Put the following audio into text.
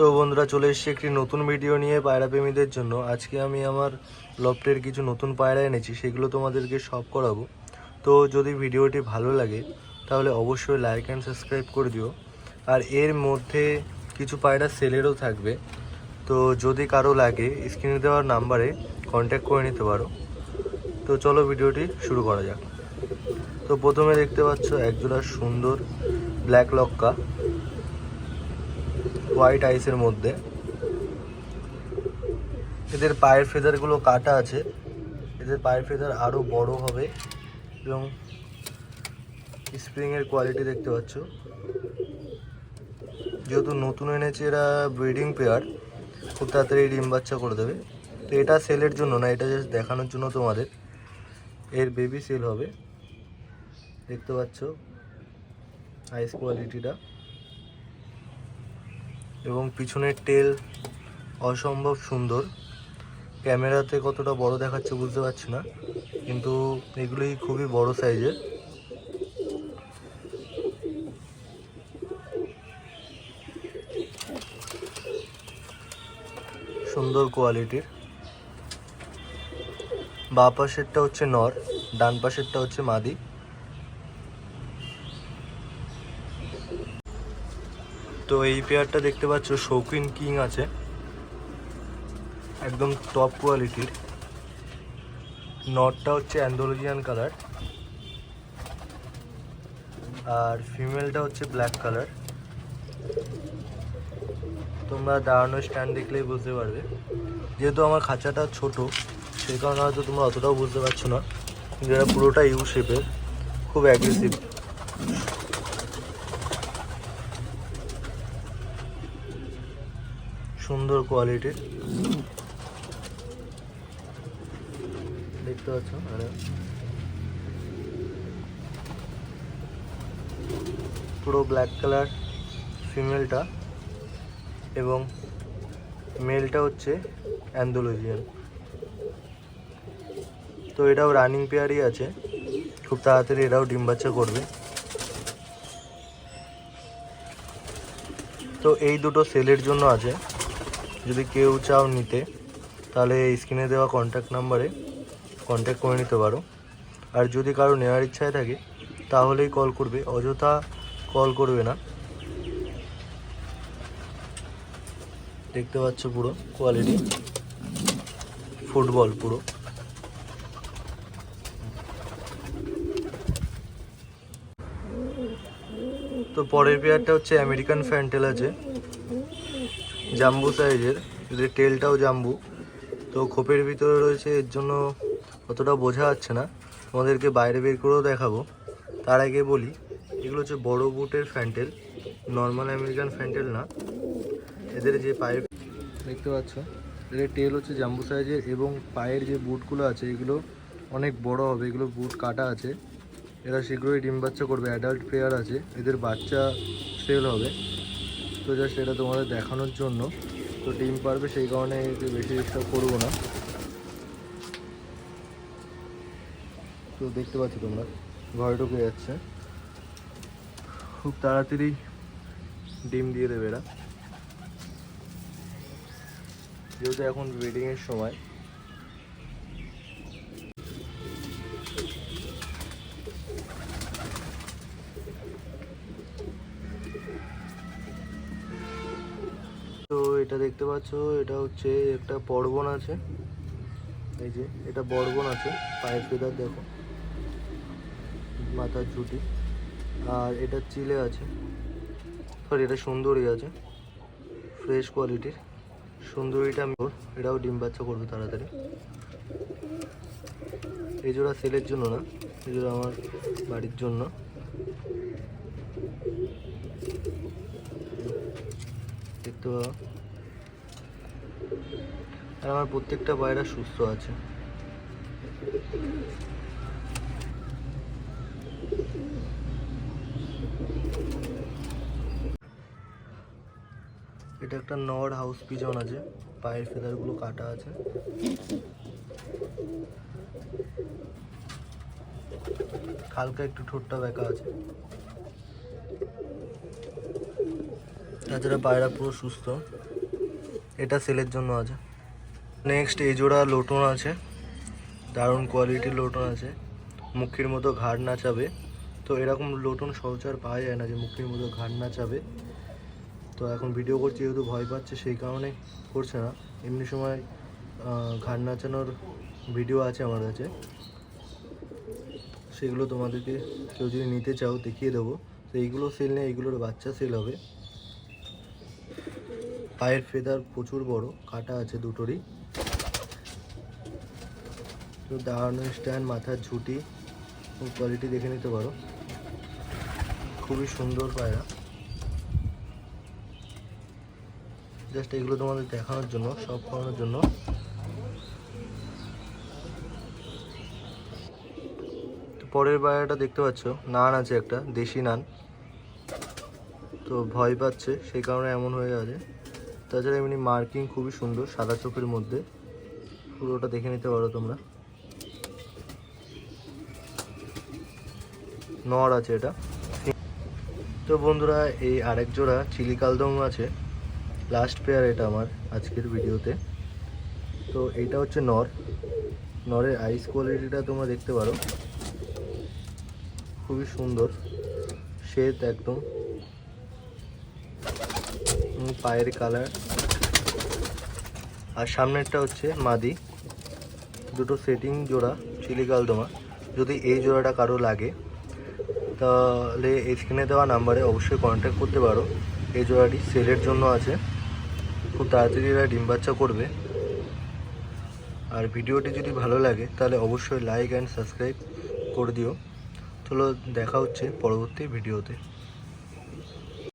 তো বন্ধুরা চলে এসেছি একটি নতুন ভিডিও নিয়ে পায়রা প্রেমীদের জন্য। আজকে আমি আমার লফটের কিছু নতুন পায়রা এনেছি, সেগুলো তোমাদেরকে সব করাবো। তো যদি ভিডিওটি ভালো লাগে তাহলে অবশ্যই লাইক অ্যান্ড সাবস্ক্রাইব করে দিও। আর এর মধ্যে কিছু পায়রা সেলেরও থাকবে, তো যদি কারো লাগে স্ক্রিনে দেওয়ার নাম্বারে কন্ট্যাক্ট করে নিতে পারো। তো চলো ভিডিওটি শুরু করা যাক। তো প্রথমে দেখতে পাচ্ছ একজোড়া সুন্দর ব্ল্যাক লক্কা হোয়াইট আইসের মধ্যে। এদের পায়ের ফেদারগুলো কাটা আছে, এদের পায়ের ফেদার আরও বড় হবে এবং স্প্রিংয়ের কোয়ালিটি দেখতে পাচ্ছ। যেহেতু নতুন এনেছে, এরা ব্রিডিং পেয়ার, খুব তাড়াতাড়ি ডিম বাচ্চা করে দেবে। তো এটা সেলের জন্য না, এটা জাস্ট দেখানোর জন্য তোমাদের। এর বেবি সেল হবে, দেখতে পাচ্ছ আইস কোয়ালিটিটা, এবং পিছনের টেল অসম্ভব সুন্দর। ক্যামেরাতে কতটা বড় দেখাচ্ছে বুঝতে পারছি না, কিন্তু এগুলি খুবই বড় সাইজের। সুন্দর কোয়ালিটির। বাঁ পাশেরটা হচ্ছে নর, ডান পাশেরটা হচ্ছে মাদি। তো এই পেয়ারটা দেখতে পাচ্ছ শৌখিন কিং আছে, একদম টপ কোয়ালিটির। নটটা হচ্ছে অ্যান্ডালুসিয়ান কালার আর ফিমেলটা হচ্ছে ব্ল্যাক কালার। তোমরা দাঁড়ানোর স্ট্যান্ড দেখলেই বুঝতে পারবে। যেহেতু আমার খাঁচাটা ছোট, সেই কারণে হয়তো তোমরা অতটাও বুঝতে পারছো না, কিন্তু এরা পুরোটা ইউ শেপের, খুব অ্যাগ্রেসিভ। সুন্দর কোয়ালিটির দেখতে পাচ্ছ। পুরো ব্ল্যাক কালার ফিমেলটা, এবং মেলটা হচ্ছে অ্যান্ডালুসিয়ান। তো এটাও রানিং পেয়ারই আছে, খুব তাড়াতাড়ি এরাও ডিম বাচ্চা করবে। তো এই দুটো সেলের জন্য আছে, যদি কেউ চাও নিতে তাহলে স্ক্রিনে দেওয়া কন্ট্যাক্ট নাম্বারে কন্ট্যাক্ট করে নিতে পারো। আর যদি কারো নেওয়ার ইচ্ছায় থাকে তাহলেই কল করবে, অযথা কল করবে না। দেখতে পাচ্ছ পুরো কোয়ালিটি, ফুটবল পুরো। তো পরের পেয়ারটা হচ্ছে আমেরিকান ফ্যান্টেল আছে, জাম্বু সাইজের, এদের টেলটাও জাম্বু। তো খোপের ভিতরে রয়েছে, এর জন্য অতটা বোঝা যাচ্ছে না, তোমাদেরকে বাইরে বের করেও দেখাবো। তার আগে বলি, এগুলো হচ্ছে বড় বুটের ফ্যান্টেল, নর্মাল আমেরিকান ফ্যান্টেল না। এদের যে পায়ের দেখতে পাচ্ছ, এদের টেল হচ্ছে জাম্বু সাইজের, এবং পায়ের যে বুটগুলো আছে এগুলো অনেক বড় হবে, এগুলো বুট কাটা আছে। এরা শীঘ্রই ডিম বাচ্চা করবে, অ্যাডাল্ট পেয়ার আছে, এদের বাচ্চা সেল হবে। তো জাস্ট এটা তোমাদের দেখানোর জন্য। তো ডিম পারবে, সেই কারণে একটু বেশি ডিস্টার্ব করবো না। তো দেখতে পাচ্ছ তোমরা, ঘরে ঢুকে যাচ্ছে, খুব তাড়াতাড়ি ডিম দিয়ে দেবে এরা, যেহেতু এখন ব্রিডিংয়ের সময়। তো এটা দেখতে পাচ্ছ, এটা হচ্ছে একটা বর্বন আছে, এই যে এটা বর্বন আছে, পায়ের ফেদার দেখো, মাথার ঝুটি। আর এটা চিলে আছে, সরি এটা সুন্দরী আছে, ফ্রেশ কোয়ালিটির সুন্দরীটা। এটাও ডিম বাচ্চা করবে তাড়াতাড়ি। এই জোড়া সেলের জন্য না, এই জোড়া আমার বাড়ির জন্য। দেখতে পাবো, আর আমার প্রত্যেকটা পায়রা সুস্থ আছে। এটা একটা নর হাউস পিজন আছে, পায়ের ফেদারগুলো কাটা আছে। হালকা একটু ঠোঁটটা বেঁকা আছে। তাছাড়া পায়রা পুরো সুস্থ, এটা সেলের জন্য আছে। নেক্সট এই জোড়া লোটন আছে, দারুণ কোয়ালিটির লোটন আছে, মুখির মতো ঘাড় নাচাবে। তো এরকম লোটন সহজে পাওয়া যায় না যে মুখির মতো ঘাড় নাচাবে। তো এখন ভিডিও করছি যেহেতু ভয় পাচ্ছে সেই কারণে করছে না, এমনি সময় ঘাড় নাচানোর ভিডিও আছে আমার কাছে, সেগুলো তোমাদেরকে কেউ যদি নিতে চাও দেখিয়ে দেবো। তো এইগুলো সেল নেই, এইগুলোর বাচ্চা সেল হবে। পায়ের ফেদার প্রচুর বড়, কাটা আছে দুটোরই। তো দাঁড়ানো স্ট্যান্ড, মাথার ঝুঁটি কোয়ালিটি দেখে নিতে পারো, খুবই সুন্দর পায়রা। জাস্ট এগুলো তোমাদের দেখানোর জন্য, সব করানোর জন্য। তো পরের পায়রাটা দেখতে পাচ্ছ, নান আছে একটা, দেশি নান। তো ভয় পাচ্ছে সেই কারণে এমন হয়ে গেছে। তাছাড়া এমনি মার্কিং খুবই সুন্দর, সাদা চোখের মধ্যে, পুরোটা দেখে নিতে পারো তোমরা। নর আছে এটা। তো বন্ধুরা, এই আরেক জোড়া চিলি কালদম আছে, লাস্ট পেয়ার এটা আমার আজকের ভিডিওতে। তো এইটা হচ্ছে নর, নরের আইস কোয়ালিটিটা তোমরা দেখতে পারো, খুবই সুন্দর শ্বেত একদম, পায়ের কালার। আর সামনেরটা হচ্ছে মাদি, দুটো সেটিং জোড়া চিলি কালদমা। যদি এই জোড়াটা কারো লাগে তাহলে স্ক্রিনে দেওয়া নাম্বারে অবশ্যই কন্ট্যাক্ট করতে পারো। এই জোড়াটি সেলের জন্য আছে, খুব তাড়াতাড়ি এরা ডিম বাচ্চা করবে। আর ভিডিওটি যদি ভালো লাগে তাহলে অবশ্যই লাইক অ্যান্ড সাবস্ক্রাইব করে দিও। চলো দেখা হচ্ছে পরবর্তী ভিডিওতে।